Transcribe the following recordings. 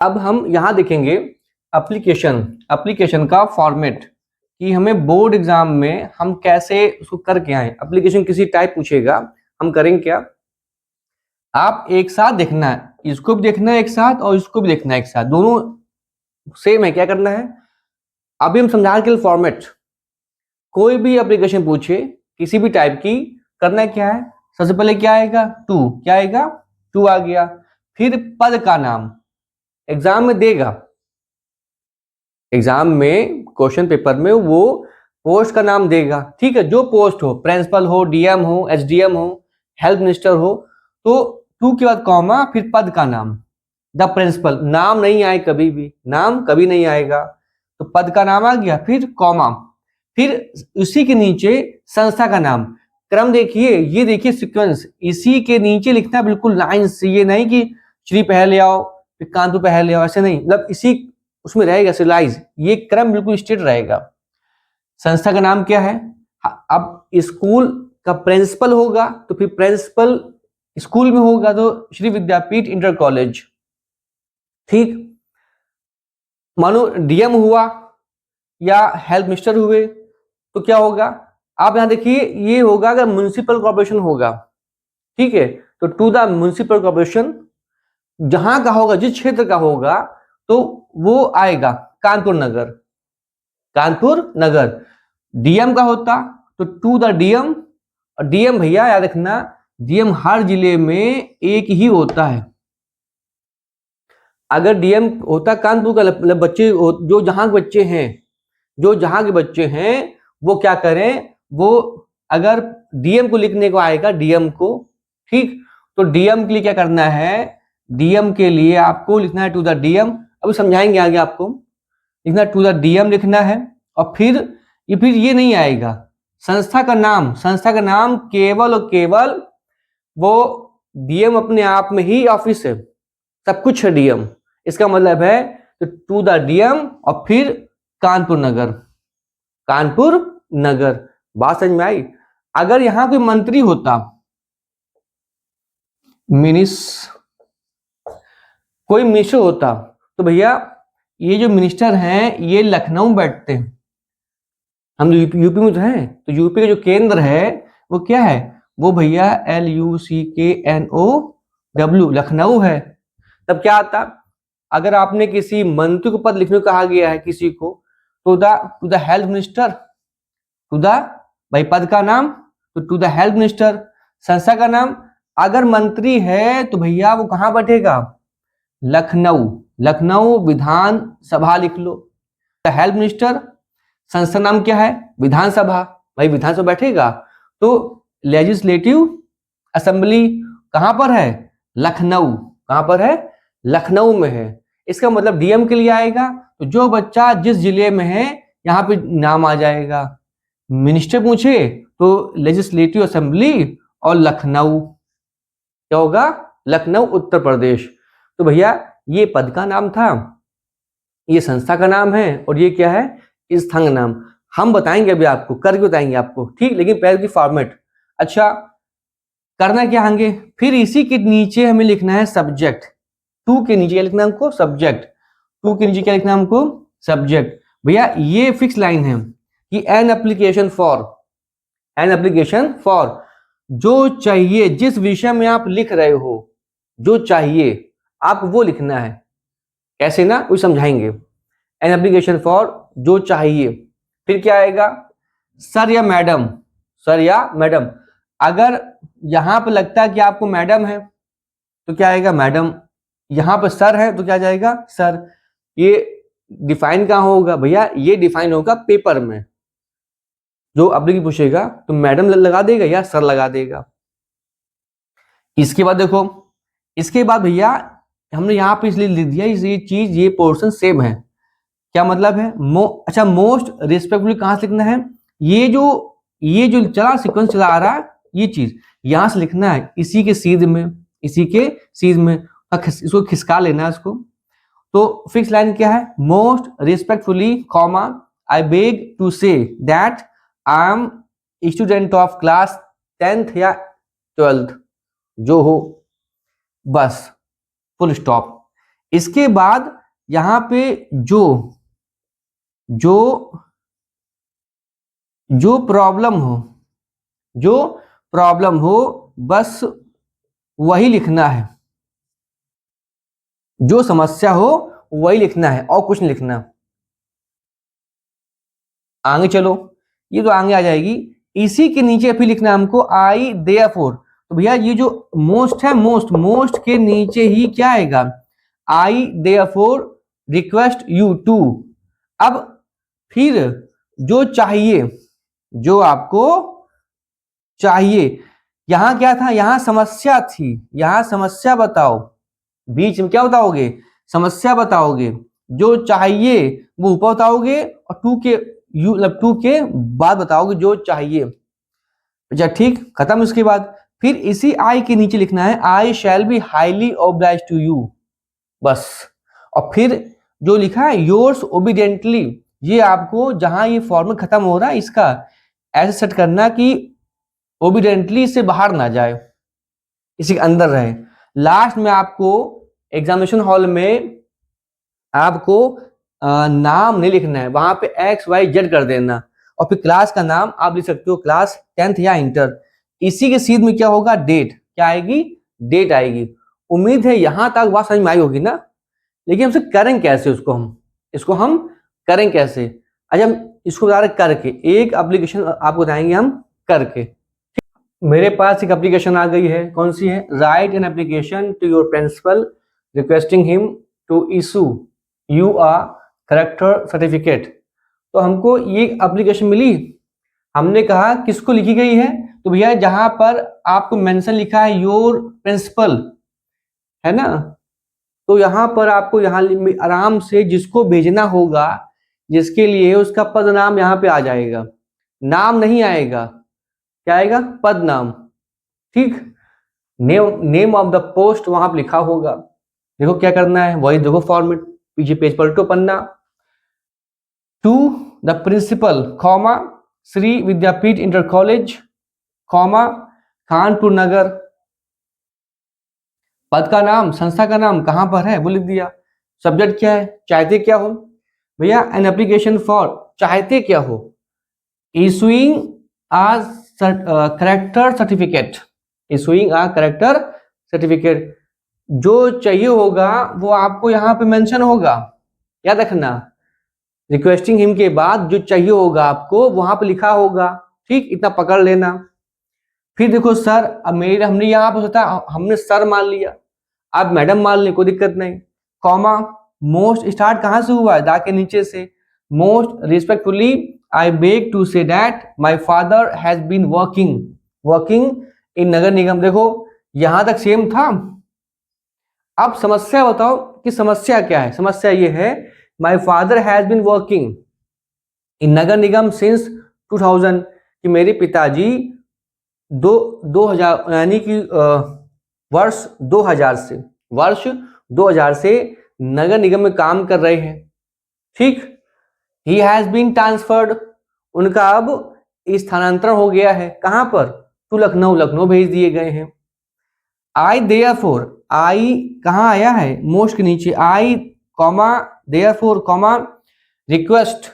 अब हम यहाँ देखेंगे एप्लीकेशन का फॉर्मेट कि हमें बोर्ड एग्जाम में हम कैसे उसको करके आए। एप्लीकेशन किसी टाइप पूछेगा, हम करेंगे क्या, आप एक साथ देखना है, इसको भी देखना है एक साथ और इसको भी देखना है एक साथ, दोनों सेम है। क्या करना है अभी हम समझा के फॉर्मेट। कोई भी एप्लीकेशन पूछे किसी भी टाइप की, करना क्या है, सबसे पहले क्या आएगा, टू, क्या आएगा, टू आ गया। फिर पद का नाम एग्जाम में देगा, एग्जाम में क्वेश्चन पेपर में वो पोस्ट का नाम देगा, ठीक है, जो पोस्ट हो, प्रिंसिपल हो, डीएम हो, एसडीएम हो, हेल्थ मिनिस्टर हो, तो टू के बाद कॉमा, फिर पद का नाम, द प्रिंसिपल। नाम नहीं आए कभी भी, नाम कभी नहीं आएगा, तो पद का नाम आ गया, फिर कॉमा, फिर उसी के नीचे संस्था का नाम। क्रम देखिए, ये देखिए सीक्वेंस, इसी के नीचे लिखना है बिल्कुल लाइन से, ये नहीं कि श्री पहले आओ फिर कानपुर पहले आओ, ऐसे नहीं, मतलब इसी उसमें रहेगा सिलाइज, ये क्रम बिल्कुल स्ट्रेट रहेगा। संस्था का नाम क्या है, अब स्कूल का प्रिंसिपल होगा तो फिर प्रिंसिपल, स्कूल में होगा तो श्री विद्यापीठ इंटर कॉलेज, ठीक। मानो डीएम हुआ या हेल्थ मिनिस्टर हुए तो क्या होगा, आप यहां देखिए, ये होगा अगर म्युनिसिपल कॉर्पोरेशन होगा, ठीक है, तो टू द म्युनिसिपल कॉर्पोरेशन, जहां का होगा, जिस क्षेत्र का होगा, तो वो आएगा कानपुर नगर, कानपुर नगर। डीएम का होता तो टू द डीएम, और डीएम भैया याद रखना, डीएम हर जिले में एक ही होता है। अगर डीएम होता कानपुर का, मतलब बच्चे जो जहां के बच्चे हैं, जो जहां के बच्चे हैं वो क्या करें, वो अगर डीएम को लिखने को आएगा, डीएम को, ठीक, तो डीएम के लिए क्या करना है, डीएम के लिए आपको लिखना है टू द डीएम, अभी समझाएंगे आगे आपको, लिखना टू द डीएम लिखना है। और फिर ये नहीं आएगा, संस्था का नाम, संस्था का नाम केवल और केवल वो डीएम अपने आप में ही ऑफिस है, सब कुछ है डीएम, इसका मतलब है तो टू द डीएम और फिर कानपुर नगर, कानपुर नगर। बात समझ में आई। अगर यहां कोई मंत्री होता, कोई मिनिस्टर होता, तो भैया ये जो मिनिस्टर हैं ये लखनऊ बैठते हैं, हम यूपी में तो हैं, तो यूपी का जो केंद्र है वो क्या है, वो भैया LUCKNOW, लखनऊ है। तब क्या आता, अगर आपने किसी मंत्री को पद लिखने को कहा गया है किसी को, तो to the health minister, to the, भाई पद का नाम तो टू द हेल्थ मिनिस्टर, संस्था का नाम, अगर मंत्री है तो भैया वो कहां बैठेगा, लखनऊ, लखनऊ विधान सभा लिख लो। हेल्थ मिनिस्टर, संस्था नाम क्या है, विधानसभा, भाई विधानसभा बैठेगा, तो लेजिस्लेटिव असेंबली कहां पर है, लखनऊ, कहां पर है, लखनऊ में है। इसका मतलब डीएम के लिए आएगा तो जो बच्चा जिस जिले में है यहां पे नाम आ जाएगा। मिनिस्टर पूछे तो लेजिस्लेटिव असेंबली और लखनऊ, क्या होगा, लखनऊ उत्तर प्रदेश। तो भैया ये पद का नाम था, ये संस्था का नाम है, और ये क्या है, स्थान का नाम। हम बताएंगे अभी आपको, करके बताएंगे आपको, ठीक, लेकिन पहले की फॉर्मेट। अच्छा, करना क्या आगे, फिर इसी के नीचे हमें लिखना है सब्जेक्ट, टू के नीचे क्या लिखना है हमको, सब्जेक्ट, टू के नीचे क्या लिखना है हमको, सब्जेक्ट। भैया ये फिक्स लाइन है कि an application for, N application for, जो चाहिए, जिस विषय में आप लिख रहे हो, जो चाहिए आप वो लिखना है। कैसे ना, वो समझाएंगे। एन एप्लीकेशन फॉर, जो चाहिए, फिर क्या आएगा, सर या मैडम, सर या मैडम। अगर यहां पर लगता है कि आपको मैडम है तो क्या आएगा, मैडम, यहां पर सर है तो क्या जाएगा, सर। ये डिफाइन कहां होगा भैया, ये डिफाइन होगा पेपर में, जो अप्लीकेशन पूछेगा तो मैडम लगा देगा या सर लगा देगा। इसके बाद देखो, इसके बाद भैया हमने यहाँ पे इसलिए लिख दिया, ये चीज, ये पोर्शन सेम है। क्या मतलब है, अच्छा, मोस्ट रिस्पेक्टफुली कहां से लिखना है, ये जो चला सीक्वेंस चला आ रहा है, ये चीज यहां से लिखना है, इसी के सीध में, इसी के सीध में, इसको खिसका लेना है इसको। तो फिक्स लाइन क्या है, most respectfully comma I beg to say that I am student of class 10th या 12th, जो हो, बस, फुल स्टॉप। इसके बाद यहां पे जो जो जो प्रॉब्लम हो, जो प्रॉब्लम हो बस वही लिखना है, जो समस्या हो वही लिखना है और कुछ नहीं लिखना। आगे चलो, ये तो आगे आ जाएगी। इसी के नीचे फिर लिखना है हमको आई देयरफॉर। तो भैया ये जो मोस्ट है, मोस्ट के नीचे ही क्या आएगा, आई देयरफॉर रिक्वेस्ट यू टू। अब फिर जो चाहिए, जो आपको चाहिए, यहां क्या था, यहां समस्या थी, यहां समस्या बताओ, बीच में क्या बताओगे, समस्या बताओगे। जो चाहिए वो ऊपर बताओगे और टू के यू मतलब टू के बाद बताओगे जो चाहिए। अच्छा ठीक, खत्म। इसके बाद फिर इसी आई के नीचे लिखना है I shall be highly oblige to you, बस। और फिर जो लिखा है योर्स ओबीडियंटली, ये आपको जहां ये फॉर्मूला खत्म हो रहा है इसका ऐसे सेट करना कि ओबीडियंटली से बाहर ना जाए, इसी के अंदर रहे। लास्ट में आपको एग्जामिनेशन हॉल में आपको नाम नहीं लिखना है, वहां पे XYZ कर देना और फिर क्लास का नाम आप लिख सकते हो क्लास 10th या इंटर। इसी के सीध में क्या होगा, डेट क्या आएगी, डेट आएगी। उम्मीद है यहां तक बात समझ में आई होगी ना। लेकिन हमसे करें कैसे उसको, हम इसको हम करें कैसे। अच्छा हम इसको बता रहे करके, एक एप्लीकेशन आपको बताएंगे हम करके। मेरे पास एक एप्लीकेशन आ गई है, कौन सी है, write an application to your principal requesting him to issue you a character certificate. तो हमको ये एप्लीकेशन मिली, हमने कहा किसको लिखी गई है, तो भैया जहां पर आपको मेंशन लिखा है योर प्रिंसिपल, है ना, तो यहां पर आपको यहाँ आराम से जिसको भेजना होगा, जिसके लिए उसका पद नाम यहाँ पे आ जाएगा, नाम नहीं आएगा, क्या आएगा, पद नाम। ठीक, नेम ऑफ द पोस्ट वहां पर लिखा होगा। देखो क्या करना है, वही देखो फॉर्मेट, पीछे पेज पलटो पन्ना, to the principal comma Shri Vidyapeeth inter college comma Kanpur Nagar, पद का नाम, संस्था का नाम कहां पर है वो लिख दिया, सब्जेक्ट क्या है, चाहते क्या हो भैया, एन एप्लीकेशन फॉर, चाहते क्या हो, इशुइंग आ करेक्टर सर्टिफिकेट, इशुइंग आ करेक्टर सर्टिफिकेट। जो चाहिए होगा वो आपको यहाँ पे मेंशन होगा, याद रखना, रिक्वेस्टिंग हिम के बाद जो चाहिए होगा आपको वहां पे लिखा होगा। ठीक, इतना पकड़ लेना। फिर देखो सर, अब मेरे हमने यहाँ पर सोचा हमने सर मान लिया, आप मैडम मान लें कोई दिक्कत नहीं, कॉमा मोस्ट स्टार्ट कहां से हुआ है, दा के नीचे से, most respectfully I beg to say that my father has been working in नगर निगम। देखो यहां तक सेम था। अब समस्या बताओ कि समस्या क्या है, समस्या ये है my father has been working in नगर निगम सिंस 2000, कि मेरे पिताजी 2000 यानी कि वर्ष 2000 से नगर निगम में काम कर रहे हैं। ठीक, ही हैज बीन ट्रांसफर्ड, उनका अब स्थानांतरण हो गया है, कहां पर, टू लखनऊ, लखनऊ भेज दिए गए हैं। आई देयरफॉर, आई कहां आया है, मोस्ट के नीचे, आई कॉमा देयरफॉर कॉमा रिक्वेस्ट,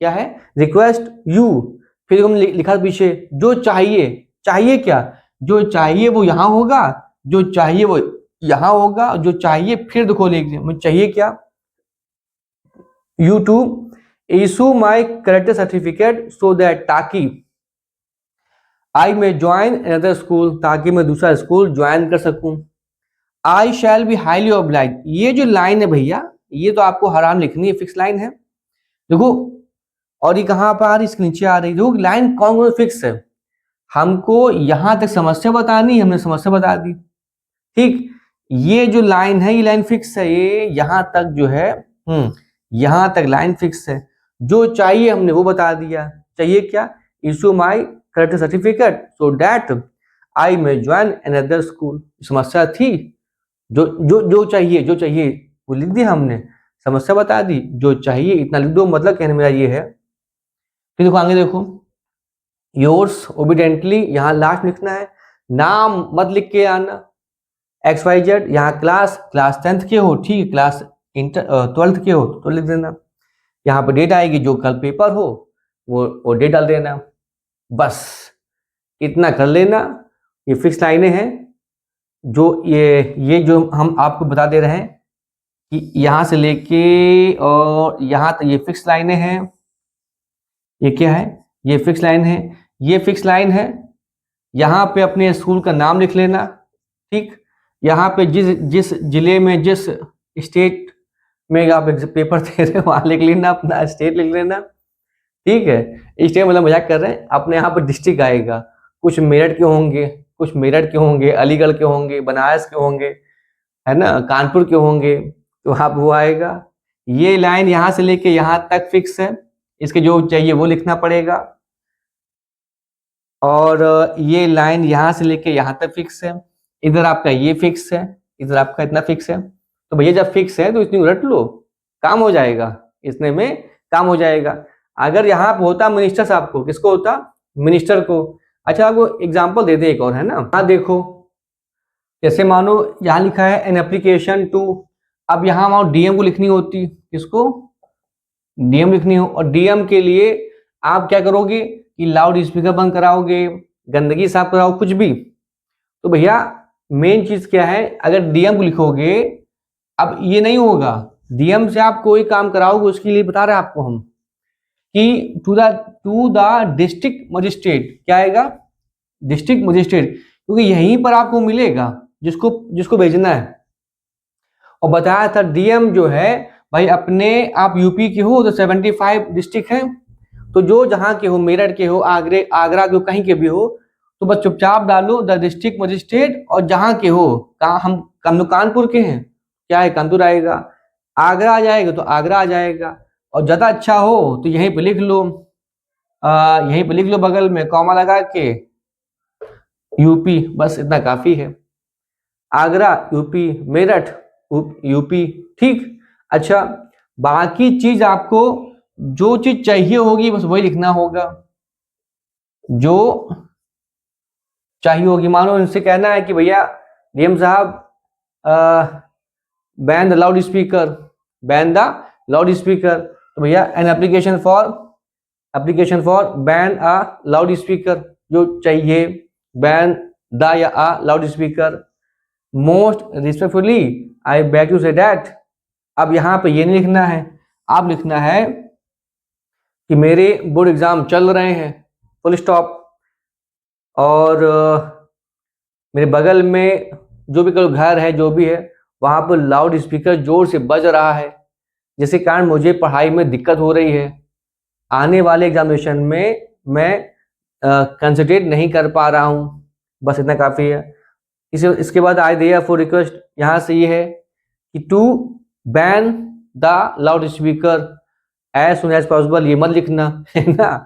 क्या है, रिक्वेस्ट यू, फिर हम लिखा पीछे जो चाहिए, चाहिए क्या, जो चाहिए वो यहां होगा, जो चाहिए वो यहां होगा, जो चाहिए फिर देखो लिख मुझे चाहिए क्या, you to issue my character certificate so that, ताकि आई में ज्वाइन अनदर स्कूल, ताकि मैं दूसरा स्कूल ज्वाइन कर सकूं। आई शैल बी हाईली ऑब्लाइज, ये जो लाइन है भैया ये तो आपको हराम लिखनी है, फिक्स लाइन है। देखो और ये कहां पर आ रही, इसके नीचे आ रही, देखो लाइन कौन कौन फिक्स है, हमको यहां तक समस्या बतानी, हमने समस्या बता दी। ठीक, ये जो लाइन है ये लाइन फिक्स है, ये यहां तक जो है यहां तक लाइन फिक्स है। जो चाहिए हमने वो बता दिया, चाहिए क्या, issue my character certificate so that आई में ज्वाइन अनदर स्कूल, समस्या थी, जो जो जो चाहिए वो लिख दिया हमने, समस्या बता दी, जो चाहिए इतना लिख दो, मतलब कहने मेरा ये है। फिर देखो आगे देखो, योर्स ओबीडेंटली, यहां लास्ट लिखना है, नाम मत लिख के आना, XYZ, यहाँ क्लास 10th के हो, ठीक है, क्लास 12th के हो तो लिख देना। यहाँ पर डेट आएगी, जो कल पेपर हो वो डेट डाल देना। बस इतना कर लेना। ये फिक्स लाइनें हैं जो ये जो हम आपको बता दे रहे हैं कि यहाँ से लेके और यहाँ तक ये फिक्स लाइनें हैं। ये क्या है? ये फिक्स लाइन है। ये फिक्स लाइन है। यहाँ पे अपने स्कूल का नाम लिख लेना, ठीक। यहाँ पे जिस जिले में, जिस स्टेट में आप पेपर दे रहे हो वहाँ लिख लेना, अपना स्टेट लिख लेना, ठीक है। इस टाइम मतलब मजाक कर रहे हैं। अपने यहाँ पर डिस्ट्रिक्ट आएगा, कुछ मेरठ के होंगे, कुछ मेरठ के होंगे, अलीगढ़ के होंगे, बनारस के होंगे, है ना, कानपुर के होंगे, तो आप वो आएगा। ये लाइन यहाँ से लेके यहाँ तक फिक्स है, इसके जो चाहिए वो लिखना पड़ेगा। और ये लाइन यहाँ से लेके यहाँ तक फिक्स है। इधर आपका ये फिक्स है, इधर आपका इतना फिक्स है। तो भैया जब फिक्स है तो इतनी रट लो, काम हो जाएगा, इतने में काम हो जाएगा। अगर यहाँ पे होता मिनिस्टर साहब को, किसको होता? मिनिस्टर को। अच्छा आपको एग्जांपल दे दे एक और, है ना। हाँ देखो, जैसे मानो यहाँ लिखा है एन एप्लीकेशन टू, अब यहाँ मानो डीएम को लिखनी होती, किसको? डीएम लिखनी हो। और डीएम के लिए आप क्या करोगे कि लाउड स्पीकर बंद कराओगे, गंदगी साफ कराओ, कुछ भी। तो भैया मेन चीज क्या है, अगर डीएम को लिखोगे, अब ये नहीं होगा, डीएम से आप कोई काम कराओगे, उसके लिए बता रहे हैं आपको हम कि टू द डिस्ट्रिक्ट मजिस्ट्रेट, क्या आएगा? डिस्ट्रिक्ट मजिस्ट्रेट, क्योंकि यहीं पर आपको मिलेगा जिसको भेजना है। और बताया था डीएम जो है भाई, अपने आप यूपी के हो तो 75 डिस्ट्रिक्ट हैं, तो जो जहां के हो, मेरठ के हो, आगरा के हो, कहीं के भी हो, तो बस चुपचाप डालो द डिस्ट्रिक्ट मजिस्ट्रेट, और जहां के हो, हम लोग कानपुर के हैं, क्या है, कानपुर आएगा। आगरा आ जाएगा तो आगरा आ जाएगा। और ज़्यादा अच्छा हो तो यहीं पे लिख लो, यहीं पे लिख लो बगल में कॉमा लगा के यूपी, बस इतना काफ़ी है। आगरा यूपी, मेरठ यूपी, ठीक। अच्छा बाकी चीज आपको जो चीज चाहिए होगी बस वही लिखना होगा, जो चाहिए होगी। मानो इनसे कहना है कि भैया डीएम साहब ban the loudspeaker, ban the loudspeaker, तो भैया an application for ban a loudspeaker, जो चाहिए बैन द या a loudspeaker. Most respectfully I beg to say that, अब यहाँ पे ये नहीं लिखना है, आप लिखना है कि मेरे बोर्ड एग्जाम चल रहे हैं, फुल स्टॉप। और मेरे बगल में जो भी घर है, जो भी है, वहाँ पर लाउड स्पीकर जोर से बज रहा है, जिसके कारण मुझे पढ़ाई में दिक्कत हो रही है। आने वाले एग्जामिनेशन में मैं कंसंट्रेट नहीं कर पा रहा हूँ, बस इतना काफ़ी है। इसके बाद आई दिया फॉर रिक्वेस्ट, यहाँ से ये है कि to ban the loudspeaker as soon as possible, ये मत लिखना, है ना,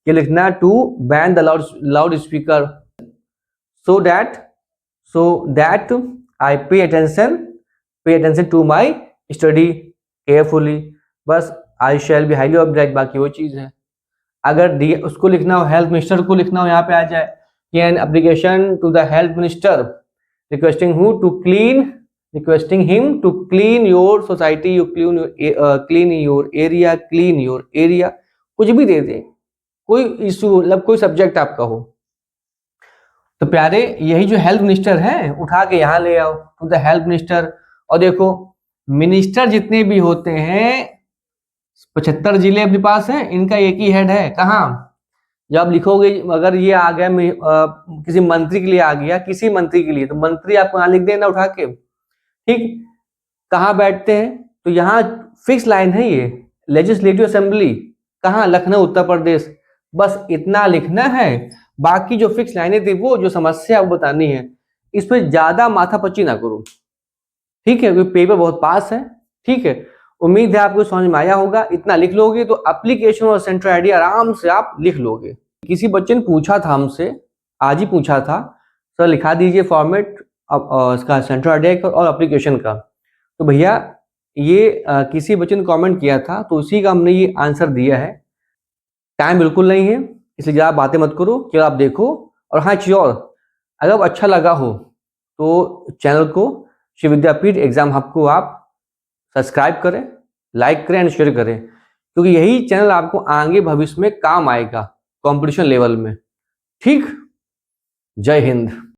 ये लिखना to ban the loudspeaker so that I pay attention to my study carefully, बस I shall be highly object, बाकी वो चीज़ है। अगर उसको लिखना हो, हेल्थ मिनिस्टर को लिखना हो, यहाँ पे आ जाए कि an application to the health minister requesting him to clean your society, you clean your area, कुछ भी दे दे, कोई इशू, मतलब कोई सब्जेक्ट आपका हो। तो प्यारे यही जो हेल्थ मिनिस्टर है, उठा के यहाँ ले आओ टू द हेल्थ मिनिस्टर। और देखो मिनिस्टर जितने भी होते हैं 75 जिले अपने पास हैं, इनका एक ही हेड है। कहाँ? जब लिखोगे, अगर ये आ गया किसी मंत्री के लिए आ गया, किसी मंत्री के लिए, तो मंत्री आपको यहाँ लिख देना उठा के, ठीक। कहाँ बैठते हैं? तो यहाँ फिक्स लाइन है, ये लेजिस्लेटिव असेंबली, कहाँ? लखनऊ, उत्तर प्रदेश, बस इतना लिखना है। बाकी जो फिक्स लाइनें थी, वो जो समस्या वो बतानी है, इस पर ज्यादा माथापच्ची ना करो, ठीक है, क्योंकि पेपर बहुत पास है, ठीक है। उम्मीद है आपको समझ में आया होगा। इतना लिख लोगे तो एप्लीकेशन और सेंट्रल आईडी आराम से आप लिख लोगे। किसी बच्चे ने पूछा था हमसे, आज ही पूछा था, सर लिखा दीजिए फॉर्मेट इसका सेंट्रल आईडी और एप्लीकेशन का। तो भैया ये किसी बच्चे ने कमेंट किया था, तो उसी का हमने ये आंसर दिया है। टाइम बिल्कुल नहीं है, इसलिए ज़्यादा बातें मत करो, केवल आप देखो। और हाँ चीज़ और, अगर अच्छा लगा हो तो चैनल को श्री विद्यापीठ एग्जाम हब को आप सब्सक्राइब करें, लाइक करें एंड शेयर करें, क्योंकि यही चैनल आपको आगे भविष्य में काम आएगा कंपटीशन लेवल में। ठीक, जय हिंद।